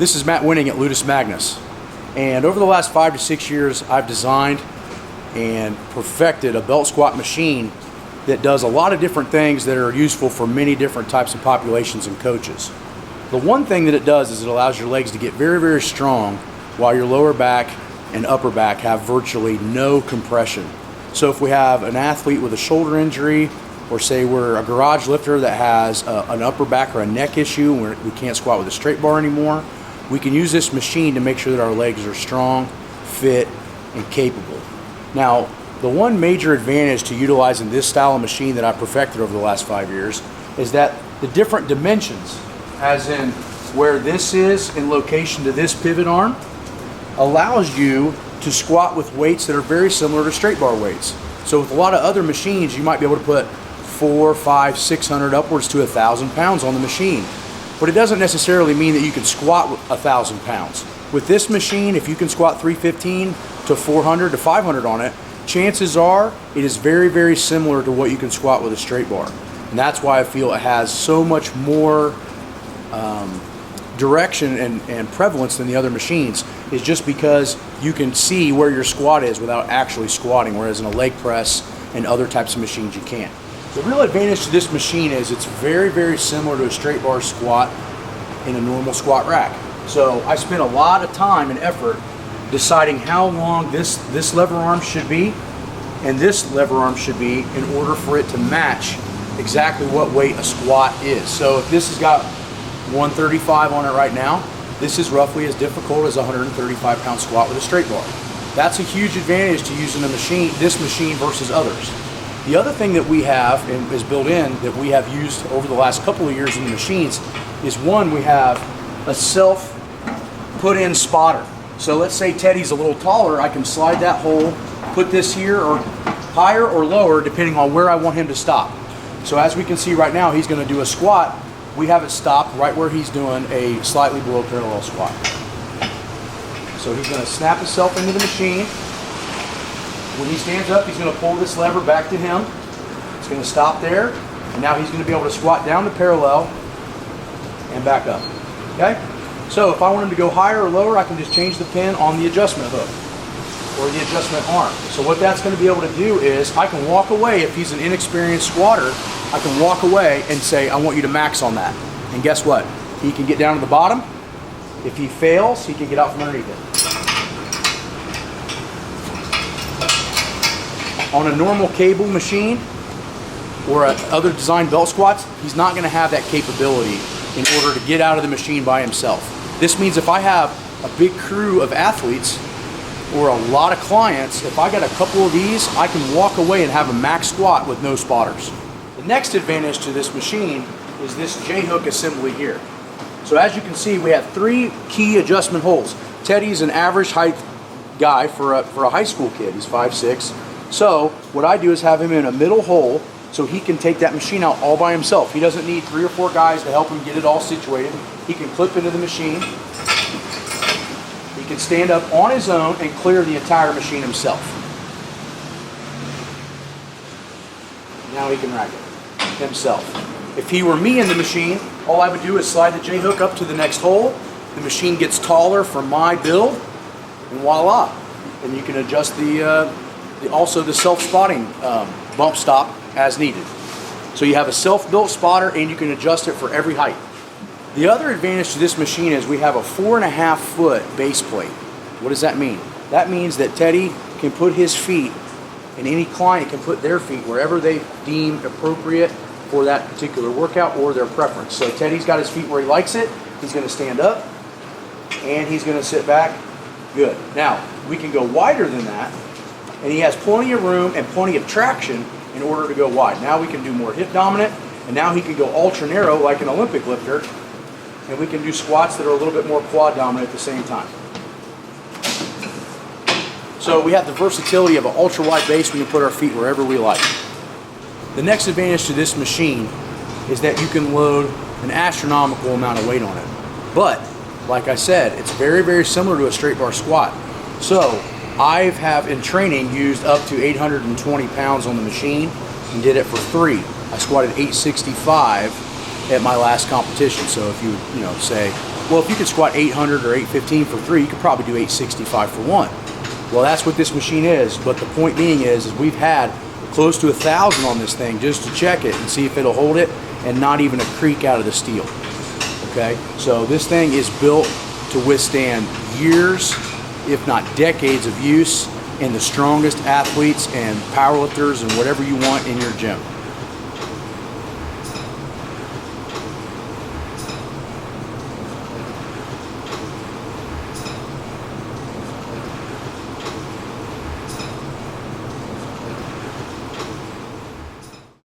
This is Matt Wenning at Ludus Magnus, and over the last 5 to 6 years I've designed and perfected a belt squat machine that does a lot of different things that are useful for many different types of populations and coaches. The one thing that it does is it allows your legs to get very, very strong while your lower back and upper back have virtually no compression. So if we have an athlete with a shoulder injury, or say we're a garage lifter that has an upper back or a neck issue and we can't squat with a straight bar anymore, we can use this machine to make sure that our legs are strong, fit, and capable. Now, the one major advantage to utilizing this style of machine that I perfected over the last 5 years is that the different dimensions, as in where this is in location to this pivot arm, allows you to squat with weights that are very similar to straight bar weights. So with a lot of other machines, you might be able to put 400, 500, 600, upwards to 1,000 pounds on the machine. But it doesn't necessarily mean that you can squat with 1,000 pounds. With this machine, if you can squat 315 to 400 to 500 on it, chances are it is very, very similar to what you can squat with a straight bar. And that's why I feel it has so much more direction and prevalence than the other machines, is just because you can see where your squat is without actually squatting, whereas in a leg press and other types of machines you can't. The real advantage to this machine is it's very, very similar to a straight bar squat in a normal squat rack. So I spent a lot of time and effort deciding how long this lever arm should be and this lever arm should be in order for it to match exactly what weight a squat is. So if this has got 135 on it right now, this is roughly as difficult as a 135-pound squat with a straight bar. That's a huge advantage to using this machine versus others. The other thing that we have and is built in that we have used over the last couple of years in the machines is, one, we have a self put in spotter. So let's say Teddy's a little taller, I can slide that hole, put this here or higher or lower depending on where I want him to stop. So as we can see right now, he's going to do a squat. We have it stopped right where he's doing a slightly below parallel squat. So he's going to snap himself into the machine. When he stands up, he's going to pull this lever back to him. It's going to stop there, and now he's going to be able to squat down to parallel and back up. Okay? So if I want him to go higher or lower, I can just change the pin on the adjustment hook or the adjustment arm. So what that's going to be able to do is I can walk away. If he's an inexperienced squatter, I can walk away and say, I want you to max on that. And guess what? He can get down to the bottom. If he fails, he can get out from underneath it. On a normal cable machine or other design belt squats, he's not going to have that capability in order to get out of the machine by himself. This means if I have a big crew of athletes or a lot of clients, if I got a couple of these, I can walk away and have a max squat with no spotters. The next advantage to this machine is this J-hook assembly here. So as you can see, we have 3 key adjustment holes. Teddy's an average height guy for a high school kid. He's 5'6". So what I do is have him in a middle hole so he can take that machine out all by himself. He doesn't need 3 or 4 guys to help him get it all situated. He can clip into the machine. He can stand up on his own and clear the entire machine himself. Now he can rack it himself. If he were me in the machine, all I would do is slide the J-hook up to the next hole. The machine gets taller for my build, and voila. And you can adjust also the self-spotting bump stop as needed. So you have a self-built spotter and you can adjust it for every height. The other advantage to this machine is we have a 4.5 foot base plate. What does that mean? That means that Teddy can put his feet and any client can put their feet wherever they deem appropriate for that particular workout or their preference. So Teddy's got his feet where he likes it. He's going to stand up and he's going to sit back. Good. Now, we can go wider than that, and he has plenty of room and plenty of traction in order to go wide. Now we can do more hip dominant, and now he can go ultra narrow like an Olympic lifter, and we can do squats that are a little bit more quad dominant at the same time. So we have the versatility of an ultra wide base. We can put our feet wherever we like. The next advantage to this machine is that you can load an astronomical amount of weight on it. But like I said, it's very, very similar to a straight bar squat. So I have in training used up to 820 pounds on the machine and did it for free. I squatted 865 at my last competition. So if you say Well, if you could squat 800 or 815 for 3, you could probably do 865 for 1. Well, that's what this machine is. But the point being is we've had close to 1,000 on this thing just to check it and see if it'll hold it, and not even a creak out of the steel. Okay, so this thing is built to withstand years, if not decades of use, in the strongest athletes and powerlifters and whatever you want in your gym.